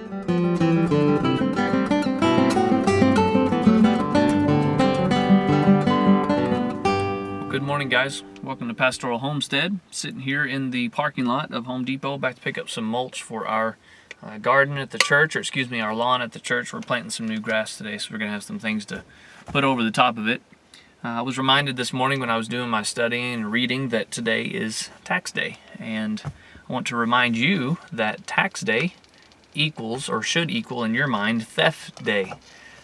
Good morning, guys. Welcome to Pastoral Homestead. Sitting here in the parking lot of Home Depot, about to pick up some mulch for our garden at the church, or excuse me, our lawn at the church. We're planting some new grass today, so we're going to have some things to put over the top of it. I was reminded this morning when I was doing my studying and reading that today is tax day, and I want to remind you that tax day equals, or should equal in your mind, theft day.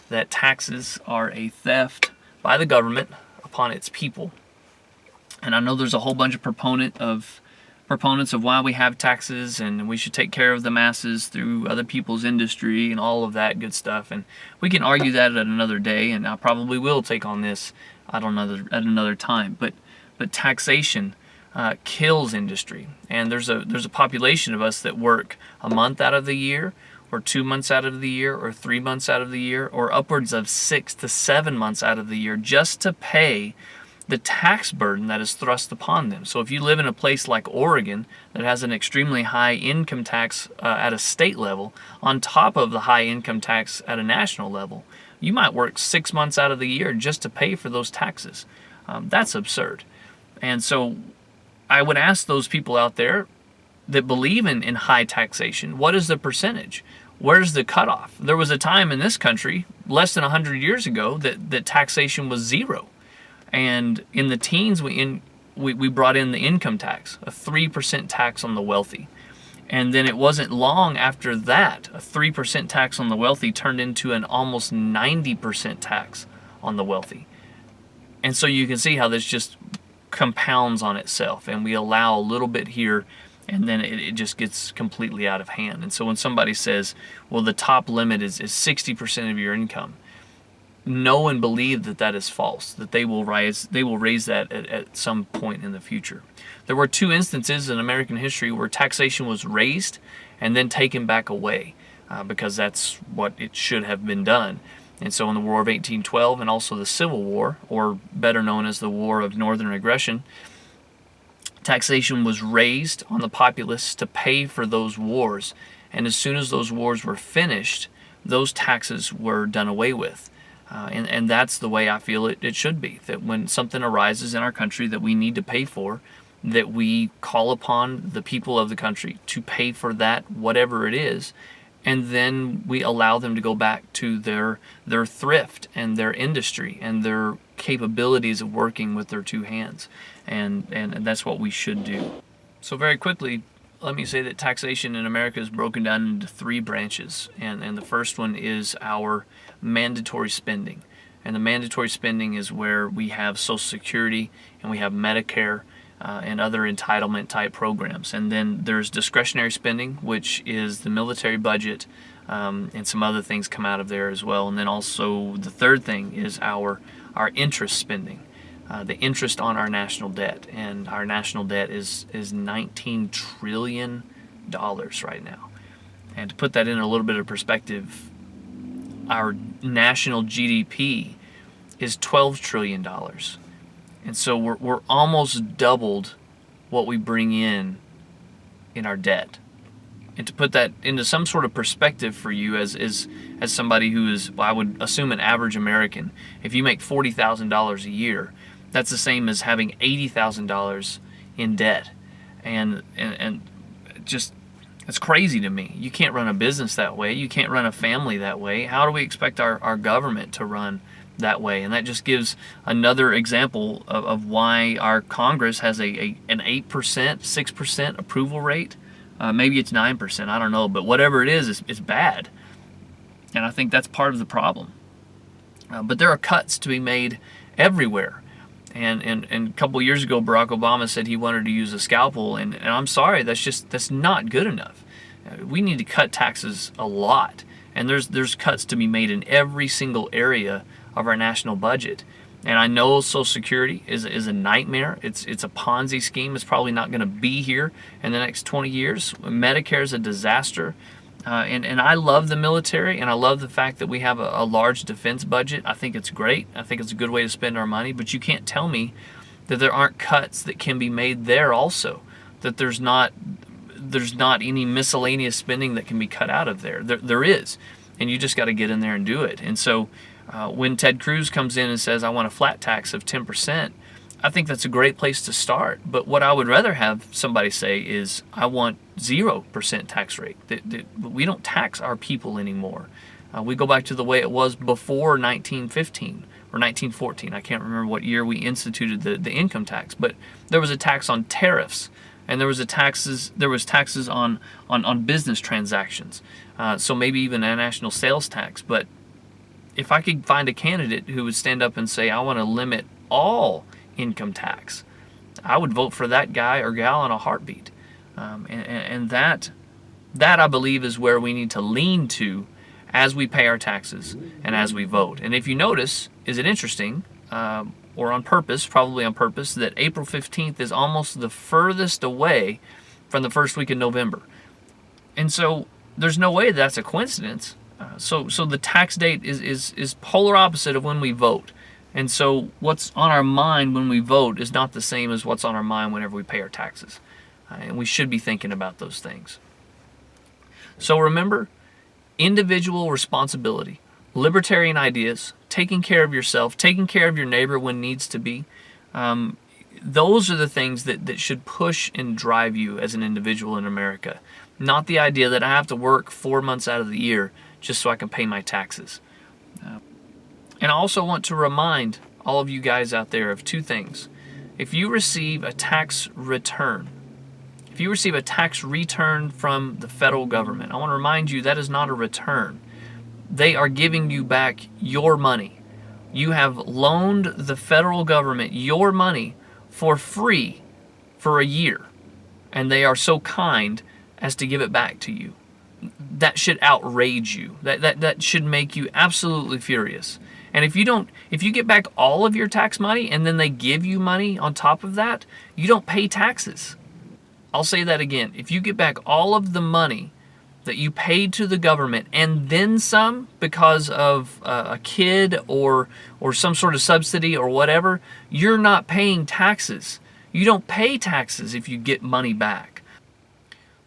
That taxes are a theft by the government upon its people. And I know there's a whole bunch of proponents of why we have taxes and we should take care of the masses through other people's industry and all of that good stuff. And we can argue that at another day, and I probably will take on this at another time. But taxation kills industry, and there's a population of us that work a month out of the year, or 2 months out of the year, or 3 months out of the year, or upwards of 6 to 7 months out of the year just to pay the tax burden that is thrust upon them. So if you live in a place like Oregon that has an extremely high income tax at a state level, on top of the high income tax at a national level, you might work 6 months out of the year just to pay for those taxes. That's absurd. And so I would ask those people out there that believe in high taxation, what is the percentage? Where's the cutoff? There was a time in this country, less than 100 years ago, that taxation was zero. And in the teens, we brought in the income tax, a 3% tax on the wealthy. And then it wasn't long after that, a 3% tax on the wealthy turned into an almost 90% tax on the wealthy. And so you can see how this just compounds on itself, and we allow a little bit here, and then it just gets completely out of hand. And so when somebody says, well, the top limit is 60% of your income, know and believe that is false, that they will raise that at some point in the future. There were 2 instances in American history where taxation was raised and then taken back away because that's what it should have been done. And so in the War of 1812 and also the Civil War, or better known as the War of Northern Aggression, taxation was raised on the populace to pay for those wars. And as soon as those wars were finished, those taxes were done away with. And that's the way I feel it should be, that when something arises in our country that we need to pay for, that we call upon the people of the country to pay for that, whatever it is, and then we allow them to go back to their thrift and their industry and their capabilities of working with their 2 hands. And that's what we should do. So very quickly, let me say that taxation in America is broken down into 3 branches. And the first one is our mandatory spending. And the mandatory spending is where we have Social Security and we have Medicare and other entitlement type programs. And then there's discretionary spending, which is the military budget, and some other things come out of there as well. And then also the third thing is our interest spending. The interest on our national debt, and our national debt is $19 trillion right now. And to put that in a little bit of perspective, our national GDP is $12 trillion. And so we're almost doubled what we bring in our debt. And to put that into some sort of perspective for you as somebody who is, well, I would assume an average American, if you make $40,000 a year, that's the same as having $80,000 in debt. And just, it's crazy to me. You can't run a business that way. You can't run a family that way. How do we expect our government to run that way? And that just gives another example of why our Congress has an 8%, 6% approval rate. Maybe it's 9%, I don't know. But whatever it is, it's bad. And I think that's part of the problem. But there are cuts to be made everywhere. And a couple years ago, Barack Obama said he wanted to use a scalpel, and I'm sorry, that's not good enough. We need to cut taxes a lot, and there's cuts to be made in every single area of our national budget. And I know Social Security is a nightmare. It's a Ponzi scheme. It's probably not going to be here in the next 20 years. Medicare is a disaster. And I love the military, and I love the fact that we have a large defense budget. I think it's great. I think it's a good way to spend our money, but you can't tell me that there aren't cuts that can be made there also, that there's not there's not any miscellaneous spending that can be cut out of there. There is, and you just got to get in there and do it. And so when Ted Cruz comes in and says, I want a flat tax of 10%, I think that's a great place to start. But what I would rather have somebody say is, I want 0% tax rate. We don't tax our people anymore. We go back to the way it was before 1915 or 1914. I can't remember what year we instituted the income tax, but there was a tax on tariffs, and there was taxes on business transactions. So maybe even a national sales tax. But if I could find a candidate who would stand up and say, I want to limit all income tax, I would vote for that guy or gal in a heartbeat. And that I believe is where we need to lean to as we pay our taxes and as we vote. And if you notice, is it interesting, or on purpose, probably on purpose, that April 15th is almost the furthest away from the first week in November. And so there's no way that's a coincidence. So the tax date is polar opposite of when we vote. And so what's on our mind when we vote is not the same as what's on our mind whenever we pay our taxes. And we should be thinking about those things. So remember, individual responsibility, libertarian ideas, taking care of yourself, taking care of your neighbor when needs to be, those are the things that should push and drive you as an individual in America. Not the idea that I have to work 4 months out of the year just so I can pay my taxes. And I also want to remind all of you guys out there of two things. If you receive a tax return, from the federal government, I want to remind you that is not a return. They are giving you back your money. You have loaned the federal government your money for free for a year, and they are so kind as to give it back to you. That should outrage you. That should make you absolutely furious. And if you get back all of your tax money and then they give you money on top of that, you don't pay taxes. I'll say that again. If you get back all of the money that you paid to the government and then some because of a kid or some sort of subsidy or whatever, you're not paying taxes. You don't pay taxes if you get money back.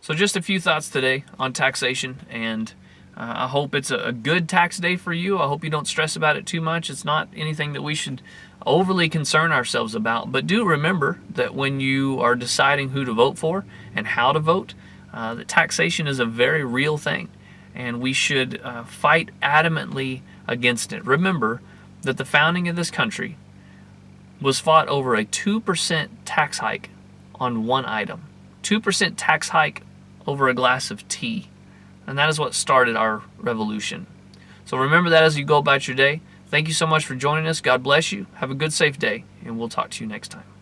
So just a few thoughts today on taxation, and I hope it's a good tax day for you. I hope you don't stress about it too much. It's not anything that we should overly concern ourselves about. But do remember that when you are deciding who to vote for and how to vote, that taxation is a very real thing, and we should fight adamantly against it. Remember that the founding of this country was fought over a 2% tax hike on one item. 2% tax hike over a glass of tea. And that is what started our revolution. So remember that as you go about your day. Thank you so much for joining us. God bless you. Have a good, safe day, and we'll talk to you next time.